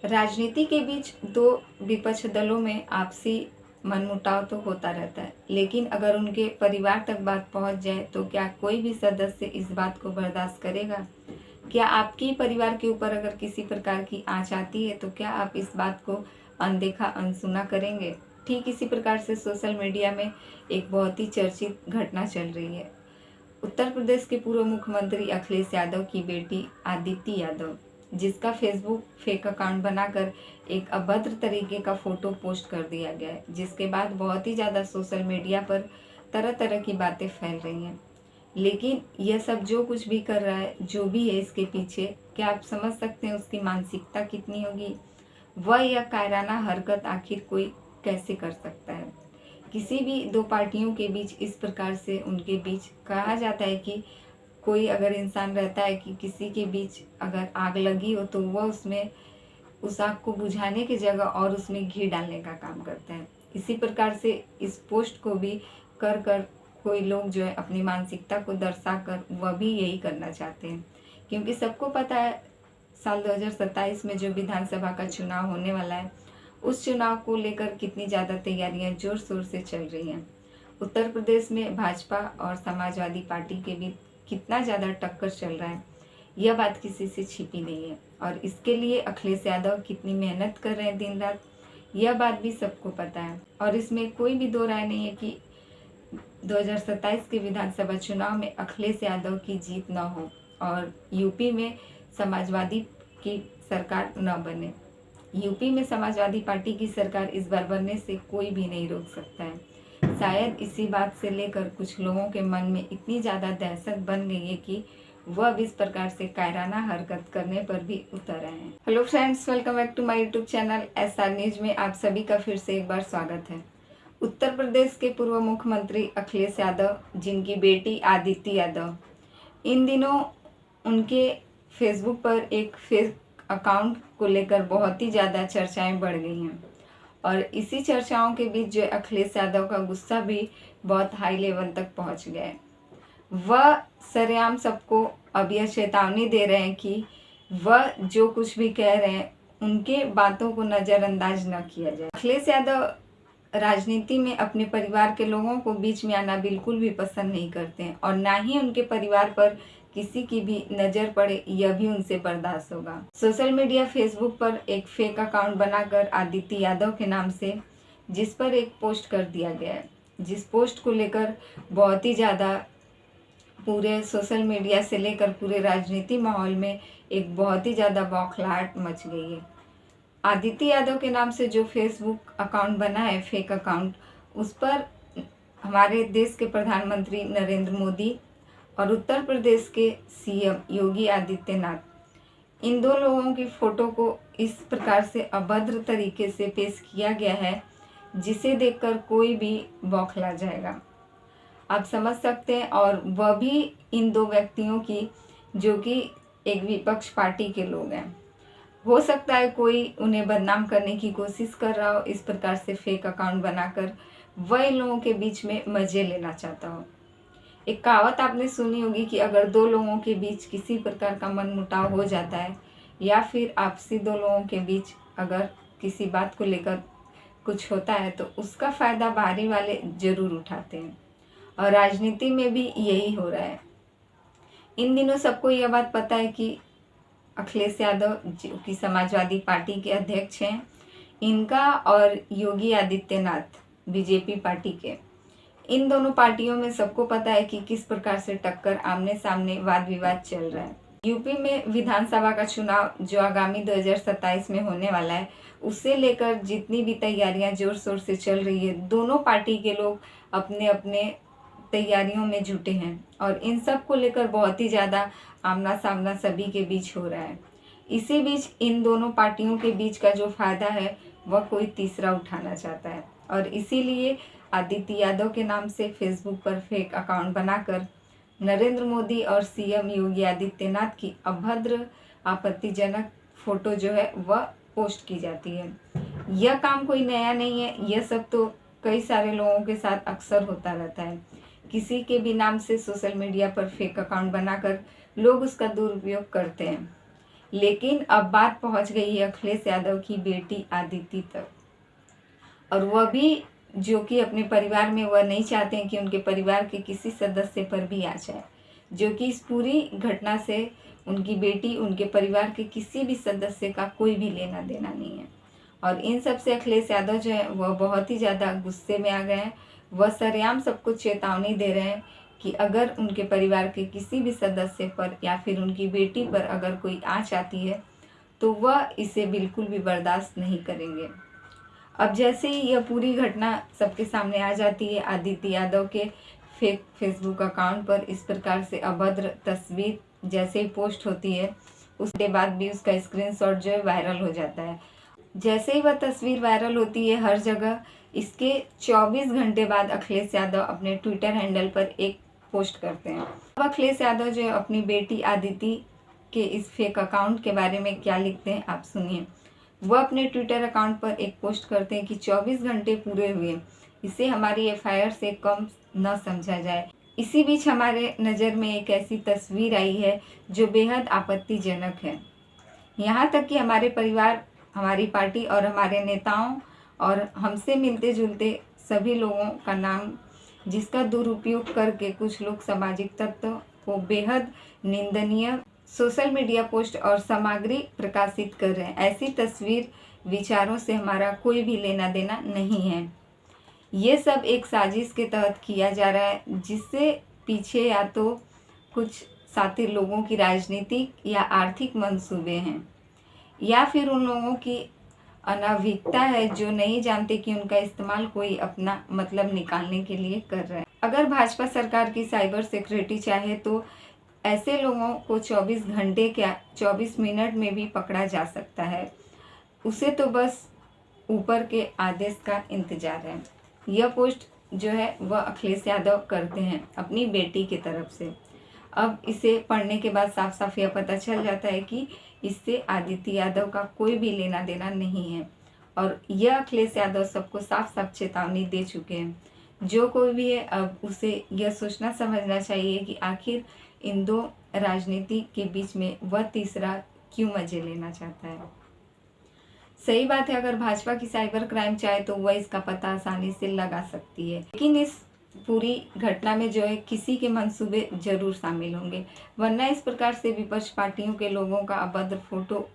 राजनीति के बीच दो विपक्ष दलों में आपसी मनमुटाव तो होता रहता है, लेकिन अगर उनके परिवार तक बात पहुंच जाए तो क्या कोई भी सदस्य इस बात को बर्दाश्त करेगा? क्या आपके परिवार के ऊपर अगर किसी प्रकार की आँच आती है तो क्या आप इस बात को अनदेखा अनसुना करेंगे? ठीक इसी प्रकार से सोशल मीडिया में एक बहुत ही चर्चित घटना चल रही है। उत्तर प्रदेश के पूर्व मुख्यमंत्री अखिलेश यादव की बेटी आदिति यादव, जिसका फेसबुक फेक अकाउंट बनाकर एक अभद्र तरीके का फोटो पोस्ट कर दिया गया है, जिसके बाद बहुत ही ज़्यादा सोशल मीडिया पर तरह तरह की बातें फैल रही हैं। लेकिन यह सब जो कुछ भी कर रहा है, जो भी है इसके पीछे, क्या आप समझ सकते हैं उसकी मानसिकता कितनी होगी? वह यह कायराना हरकत आखिर कोई कैसे कर सकता है? किसी भी दो पार्टियों के बीच इस प्रकार से उनके बीच कहा जाता है कि कोई अगर इंसान रहता है कि किसी के बीच अगर आग लगी हो तो वह उसमें उस आग को बुझाने की जगह और उसमें घी डालने का काम करता है। इसी प्रकार से इस पोस्ट को भी कर कोई लोग जो है अपनी मानसिकता को दर्शाकर वह भी यही करना चाहते हैं, क्योंकि सबको पता है साल 2027 में जो विधानसभा का चुनाव होने वाला है, उस चुनाव को लेकर कितनी ज़्यादा तैयारियां जोर शोर से चल रही हैं। उत्तर प्रदेश में भाजपा और समाजवादी पार्टी के बीच कितना ज़्यादा टक्कर चल रहा है, यह बात किसी से छिपी नहीं है। और इसके लिए अखिलेश यादव कितनी मेहनत कर रहे हैं दिन रात, यह बात भी सबको पता है। और इसमें कोई भी दो राय नहीं है कि 2027 के विधानसभा चुनाव में अखिलेश यादव की जीत न हो और यूपी में समाजवादी की सरकार न बने। यूपी में समाजवादी पार्टी की सरकार इस बार बनने से कोई भी नहीं रोक सकता है। शायद इसी बात से लेकर कुछ लोगों के मन में इतनी ज़्यादा दहशत बन गई है कि वह अब इस प्रकार से कायराना हरकत करने पर भी उतर आए हैं। Hello friends, welcome back to my YouTube channel SR news में आप सभी का फिर से एक बार स्वागत है। उत्तर प्रदेश के पूर्व मुख्यमंत्री अखिलेश यादव, जिनकी बेटी आदिति यादव, इन दिनों उनके फेसबुक पर एक फेक अकाउंट को लेकर बहुत ही ज़्यादा चर्चाएं बढ़ गई हैं। और इसी चर्चाओं के बीच जो अखिलेश यादव का गुस्सा भी बहुत हाई लेवल तक पहुंच गया है। वह सरेआम सबको अब यह चेतावनी दे रहे हैं कि वह जो कुछ भी कह रहे हैं उनके बातों को नज़रअंदाज न किया जाए। अखिलेश यादव राजनीति में अपने परिवार के लोगों को बीच में आना बिल्कुल भी पसंद नहीं करते हैं और ना ही उनके परिवार पर किसी की भी नज़र पड़े यह भी उनसे बर्दाश्त होगा। सोशल मीडिया फेसबुक पर एक फेक अकाउंट बनाकर आदिति यादव के नाम से जिस पर एक पोस्ट कर दिया गया है, जिस पोस्ट को लेकर बहुत ही ज़्यादा पूरे सोशल मीडिया से लेकर पूरे राजनीति माहौल में एक बहुत ही ज़्यादा बौखलाहट मच गई है। आदिति यादव के नाम से जो फेसबुक अकाउंट बना है फेक अकाउंट, उस पर हमारे देश के प्रधानमंत्री नरेंद्र मोदी और उत्तर प्रदेश के CM योगी आदित्यनाथ, इन दो लोगों की फ़ोटो को इस प्रकार से अभद्र तरीके से पेश किया गया है जिसे देखकर कोई भी बौखला जाएगा। आप समझ सकते हैं। और वह भी इन दो व्यक्तियों की जो कि एक विपक्ष पार्टी के लोग हैं। हो सकता है कोई उन्हें बदनाम करने की कोशिश कर रहा हो, इस प्रकार से फेक अकाउंट बनाकर वह इन लोगों के बीच में मज़े लेना चाहता हो। एक कहावत आपने सुनी होगी कि अगर दो लोगों के बीच किसी प्रकार का मनमुटाव हो जाता है या फिर आपसी दो लोगों के बीच अगर किसी बात को लेकर कुछ होता है तो उसका फ़ायदा बाहरी वाले ज़रूर उठाते हैं। और राजनीति में भी यही हो रहा है। इन दिनों सबको यह बात पता है कि अखिलेश यादव जो कि समाजवादी पार्टी के अध्यक्ष हैं, इनका और योगी आदित्यनाथ BJP पार्टी के, इन दोनों पार्टियों में सबको पता है कि किस प्रकार से टक्कर आमने सामने वाद विवाद चल रहा है। यूपी में विधानसभा का चुनाव जो आगामी 2027 में होने वाला है, उससे लेकर जितनी भी तैयारियां जोर शोर से चल रही है, दोनों पार्टी के लोग अपने अपने तैयारियों में जुटे हैं और इन सब को लेकर बहुत ही ज़्यादा आमना सामना सभी के बीच हो रहा है। इसी बीच इन दोनों पार्टियों के बीच का जो फायदा है वह कोई तीसरा उठाना चाहता है और इसीलिए आदिति यादव के नाम से फेसबुक पर फेक अकाउंट बनाकर नरेंद्र मोदी और CM योगी आदित्यनाथ की अभद्र आपत्तिजनक फोटो जो है वह पोस्ट की जाती है। यह काम कोई नया नहीं है, यह सब तो कई सारे लोगों के साथ अक्सर होता रहता है। किसी के भी नाम से सोशल मीडिया पर फेक अकाउंट बनाकर लोग उसका दुरुपयोग करते हैं। लेकिन अब बात पहुंच गई है अखिलेश यादव की बेटी आदिति तक, और वह भी जो कि अपने परिवार में वह नहीं चाहते हैं कि उनके परिवार के किसी सदस्य पर भी आ जाए, जो कि इस पूरी घटना से उनकी बेटी, उनके परिवार के किसी भी सदस्य का कोई भी लेना देना नहीं है। और इन सब से अखिलेश यादव जो है वह बहुत ही ज़्यादा गुस्से में आ गए हैं। वह सरेआम सबको चेतावनी दे रहे हैं कि अगर उनके परिवार के किसी भी सदस्य पर या फिर उनकी बेटी पर अगर कोई आँच आती है तो वह इसे बिल्कुल भी बर्दाश्त नहीं करेंगे। अब जैसे ही यह पूरी घटना सबके सामने आ जाती है, आदित्य यादव के फेक फेसबुक अकाउंट पर इस प्रकार से अभद्र तस्वीर जैसे ही पोस्ट होती है, उसके बाद भी उसका स्क्रीनशॉट जो है वायरल हो जाता है। जैसे ही वह तस्वीर वायरल होती है हर जगह, इसके 24 घंटे बाद अखिलेश यादव अपने ट्विटर हैंडल पर एक पोस्ट करते हैं। अब अखिलेश यादव जो अपनी बेटी आदिति के इस फेक अकाउंट के बारे में क्या लिखते हैं आप सुनिए। वह अपने ट्विटर अकाउंट पर एक पोस्ट करते हैं कि 24 घंटे पूरे हुए, इसे हमारी एफआईआर से कम न समझा जाए। इसी बीच हमारे नज़र में एक ऐसी तस्वीर आई है जो बेहद आपत्तिजनक है। यहाँ तक कि हमारे परिवार, हमारी पार्टी और हमारे नेताओं और हमसे मिलते जुलते सभी लोगों का नाम, जिसका दुरुपयोग करके कुछ लोग सामाजिक तत्व को बेहद निंदनीय सोशल मीडिया पोस्ट और सामग्री प्रकाशित कर रहे हैं। ऐसी तस्वीर विचारों से हमारा कोई भी लेना देना नहीं है। ये सब एक साजिश के तहत किया जा रहा है, जिससे पीछे या तो कुछ साथी लोगों की राजनीतिक या आर्थिक मंसूबे हैं, या फिर उन लोगों की अनावधिकता है जो नहीं जानते कि उनका इस्तेमाल कोई अपना मतलब निकालने के लिए कर रहा है। अगर भाजपा सरकार की साइबर सिक्योरिटी चाहे तो ऐसे लोगों को 24 घंटे क्या 24 मिनट में भी पकड़ा जा सकता है। उसे तो बस ऊपर के आदेश का इंतजार है। यह पोस्ट जो है वह अखिलेश यादव करते हैं अपनी बेटी की तरफ से। अब इसे पढ़ने के बाद साफ साफ यह पता चल जाता है कि इससे आदित्य यादव का कोई भी लेना देना नहीं है, और यह अखिलेश यादव सबको साफ साफ चेतावनी दे चुके हैं। जो कोई भी है अब उसे यह सोचना समझना चाहिए कि आखिर इन दो राजनीति के बीच में वह तीसरा क्यों मजे लेना चाहता है। सही बात है, अगर भाजपा की साइबर क्राइम चाहे तो वह इसका पता आसानी से लगा सकती है, लेकिन इस पूरी घटना में जो है किसी के मंसूबे जरूर शामिल होंगे, वरना इस प्रकार से विपक्ष पार्टियों के लोगों का अभद्र फोटो,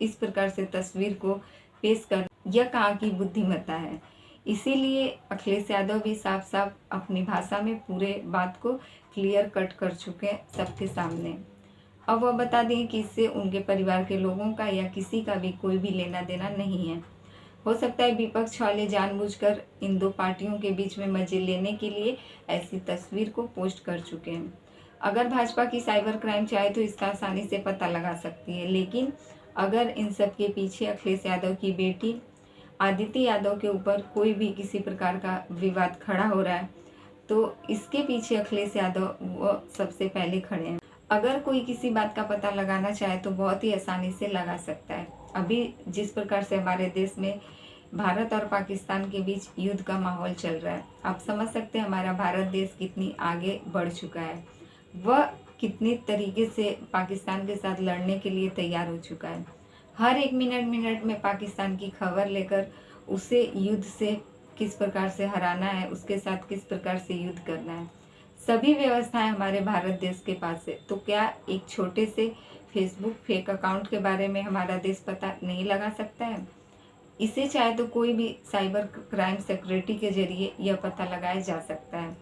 इस प्रकार से तस्वीर को पेश कर यह कहाँ की बुद्धिमत्ता है। इसीलिए अखिलेश यादव भी साफ साफ अपनी भाषा में पूरे बात को क्लियर कट कर चुके हैं सबके सामने। अब वह बता दें कि इससे उनके परिवार के लोगों का या किसी का भी कोई भी लेना देना नहीं है। हो सकता है विपक्ष वाले जानबूझकर इन दो पार्टियों के बीच में मजे लेने के लिए ऐसी तस्वीर को पोस्ट कर चुके हैं। अगर भाजपा की साइबर क्राइम चाहे तो इसका आसानी से पता लगा सकती है, लेकिन अगर इन सब के पीछे अखिलेश यादव की बेटी आदित्य यादव के ऊपर कोई भी किसी प्रकार का विवाद खड़ा हो रहा है तो इसके पीछे अखिलेश यादव वो सबसे पहले खड़े हैं। अगर कोई किसी बात का पता लगाना चाहे तो बहुत ही आसानी से लगा सकता है। अभी जिस प्रकार से हमारे देश में भारत और पाकिस्तान के बीच युद्ध का माहौल चल रहा है, आप समझ सकते हैं हमारा भारत देश कितनी आगे बढ़ चुका है, वह कितनी तरीके से पाकिस्तान के साथ लड़ने के लिए तैयार हो चुका है। हर एक मिनट में पाकिस्तान की खबर लेकर उसे युद्ध से किस प्रकार से हराना है, उसके साथ किस प्रकार से युद्ध करना है, सभी व्यवस्थाएं हमारे भारत देश के पास है। तो क्या एक छोटे से फेसबुक फेक अकाउंट के बारे में हमारा देश पता नहीं लगा सकता है? इसे चाहे तो कोई भी साइबर क्राइम सिक्योरिटी के जरिए यह पता लगाया जा सकता है,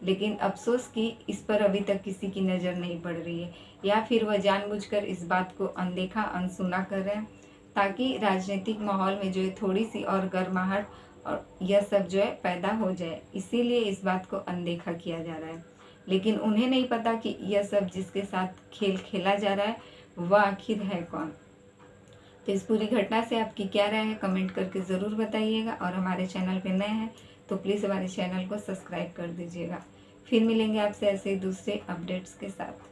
लेकिन अफसोस कि इस पर अभी तक किसी की नज़र नहीं पड़ रही है, या फिर वह जानबूझकर इस बात को अनदेखा अनसुना कर रहे हैं ताकि राजनीतिक माहौल में जो है थोड़ी सी और गर्माहट और यह सब जो है पैदा हो जाए, इसीलिए इस बात को अनदेखा किया जा रहा है। लेकिन उन्हें नहीं पता कि यह सब जिसके साथ खेल खेला जा रहा है वह आखिर है कौन। तो इस पूरी घटना से आपकी क्या राय है कमेंट करके ज़रूर बताइएगा, और हमारे चैनल पे नए हैं तो प्लीज़ हमारे चैनल को सब्सक्राइब कर दीजिएगा। फिर मिलेंगे आपसे ऐसे ही दूसरे अपडेट्स के साथ।